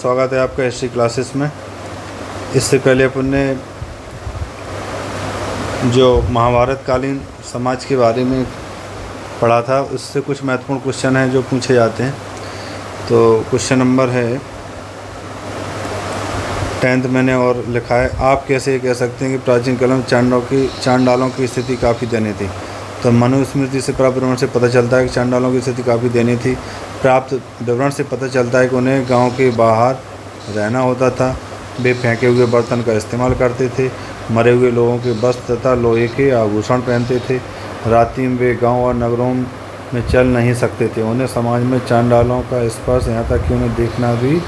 स्वागत है आपका हिस्ट्री क्लासेस में। इससे पहले अपन ने जो महाभारत कालीन समाज के बारे में पढ़ा था, उससे कुछ महत्वपूर्ण क्वेश्चन हैं जो पूछे जाते हैं। तो क्वेश्चन नंबर है 10th मैंने और लिखा है, आप कैसे कह सकते हैं कि प्राचीन काल में चांडालों की स्थिति काफ़ी दयनीय थी। तो मनुस्मृति से प्राप्त विवरण से पता चलता है कि चांडालों की स्थिति काफ़ी दयनीय थी। प्राप्त विवरण से पता चलता है कि उन्हें गांव के बाहर रहना होता था। वे फेंके हुए बर्तन का इस्तेमाल करते थे, मरे हुए लोगों के वस्त्र तथा लोहे के आभूषण पहनते थे। रात्रि में वे गांव और नगरों में चल नहीं सकते थे। उन्हें समाज में चांडालों का स्पर्श, यहाँ तक कि उन्हें देखना भी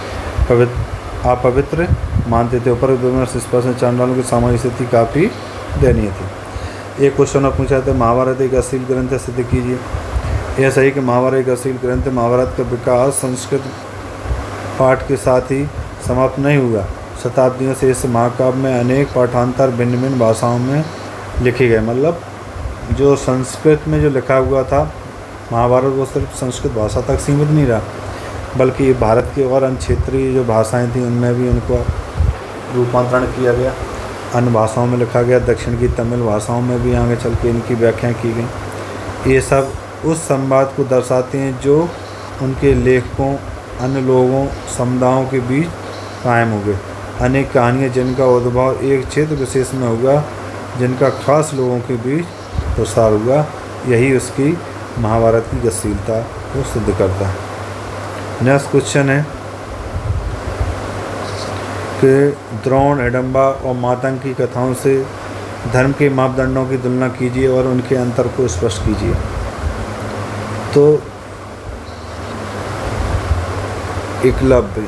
अपवित्र मानते थे। ऊपर विवरण से स्पर्श में चांडालों की सामाजिक स्थिति काफ़ी दयनीय थी। एक क्वेश्चन और पूछा था, महाभारत एक अश्लील ग्रंथ है, सिद्ध कीजिए। यह सही कि महाभारत एक अश्लील ग्रंथ है। महाभारत का विकास संस्कृत पाठ के साथ ही समाप्त नहीं हुआ। शताब्दियों से इस महाकाव्य में अनेक पाठांतर भिन्न भिन्न भाषाओं में लिखे गए। मतलब जो संस्कृत में जो लिखा हुआ था महाभारत, वो सिर्फ संस्कृत भाषा तक सीमित नहीं रहा, बल्कि भारत की और अन्य क्षेत्रीय जो भाषाएं थी उनमें भी उनको रूपांतरण किया गया, अन्य भाषाओं में लिखा गया। दक्षिण की तमिल भाषाओं में भी आगे चल के इनकी व्याख्याएँ की गई। ये सब उस संवाद को दर्शाते हैं जो उनके लेखकों, अन्य लोगों, समुदायों के बीच कायम हो गए। अनेक कहानियाँ जिनका उद्भव एक क्षेत्र विशेष में हुआ, जिनका खास लोगों के बीच प्रसार हुआ, यही उसकी महाभारत की गतिशीलता को सिद्ध करता है। नेक्स्ट क्वेश्चन है कि द्रोण, हिडम्बा और मातंग की कथाओं से धर्म के मापदंडों की तुलना कीजिए और उनके अंतर को स्पष्ट कीजिए। तो एकलव्य,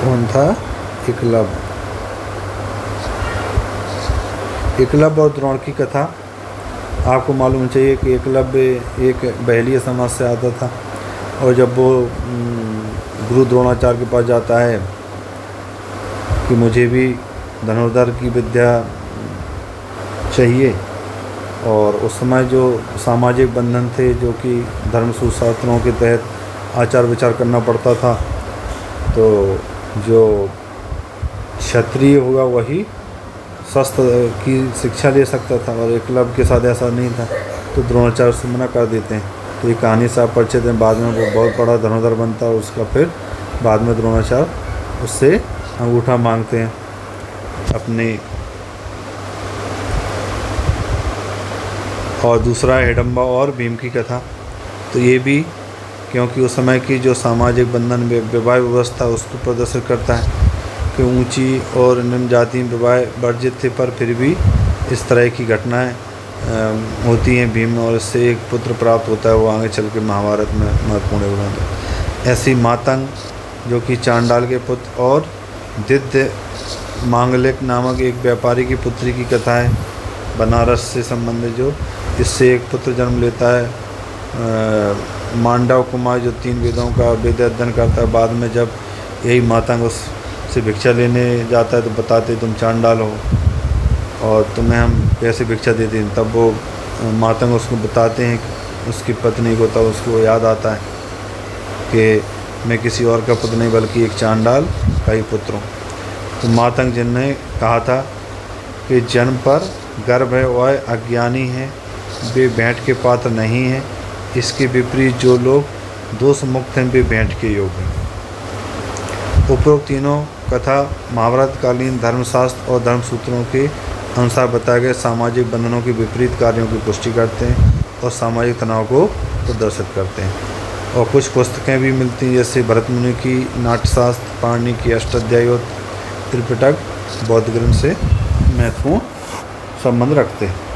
कौन था? एकलव्य। एकलव्य और द्रोण की कथा आपको मालूम चाहिए कि एकलव्य एक बहलीय समाज से आता था, और जब वो गुरु द्रोणाचार्य के पास जाता है कि मुझे भी धनुर्धर की विद्या चाहिए, और उस समय जो सामाजिक बंधन थे, जो कि धर्म सूत्रशास्त्रों के तहत आचार विचार करना पड़ता था, तो जो क्षत्रिय होगा वही शस्त्र की शिक्षा ले सकता था, और एकलव्य के साथ ऐसा नहीं था। तो द्रोणाचार्य से मना कर देते हैं। तो ये कहानी से आप परिचित हैं। बाद में वो बहुत बड़ा धनुर्धर बनता है, उसका फिर बाद में द्रोणाचार्य उससे अंगूठा मांगते हैं अपने। और दूसरा है हिडम्बा और भीम की कथा। तो ये भी क्योंकि उस समय की जो सामाजिक बंधन विवाह व्यवस्था उसको प्रदर्शित करता है कि ऊंची और निम्न जाति में विवाह वर्जित थे, पर फिर भी इस तरह की घटनाएं होती हैं भीम, और इससे एक पुत्र प्राप्त होता है। वो आगे चल के महाभारत में महत्वपूर्ण योगदान है। ऐसी मातंग जो कि चांडाल के पुत्र और दिद्य मांगलिक नामक एक व्यापारी की पुत्री की कथा है, बनारस से संबंधित। जो इससे एक पुत्र जन्म लेता है। मांडव कुमार जो 3 वेदों का वेद अध्ययन करता है, बाद में जब यही मातंग उससे भिक्षा लेने जाता है तो बताते तुम चांडाल हो और तुम्हें हम कैसे भिक्षा देते हैं। तब वो मातंग उसको बताते हैं उसकी पत्नी को, तब उसको याद आता है कि मैं किसी और का पुत्र नहीं बल्कि एक चांडाल का ही पुत्र हूँ। तो मातंग जिनने कहा था कि जन्म पर गर्भ है वह अज्ञानी है, वे भेंट के पात्र नहीं हैं। इसके विपरीत जो लोग दोष मुक्त हैं वे भेंट के योग्य हैं। उपरोक्त तीनों कथा महाभारत कालीन धर्मशास्त्र और धर्मसूत्रों के अनुसार बताए गए सामाजिक बंधनों के विपरीत कार्यों की पुष्टि करते हैं और सामाजिक तनाव को प्रदर्शित करते हैं। और कुछ पुस्तकें भी मिलती हैं, जैसे भरत मुनि की नाट्यशास्त्र, पाणिनि की अष्टाध्यायी और त्रिपिटक बौद्ध ग्रंथ से महत्वपूर्ण संबंध रखते हैं।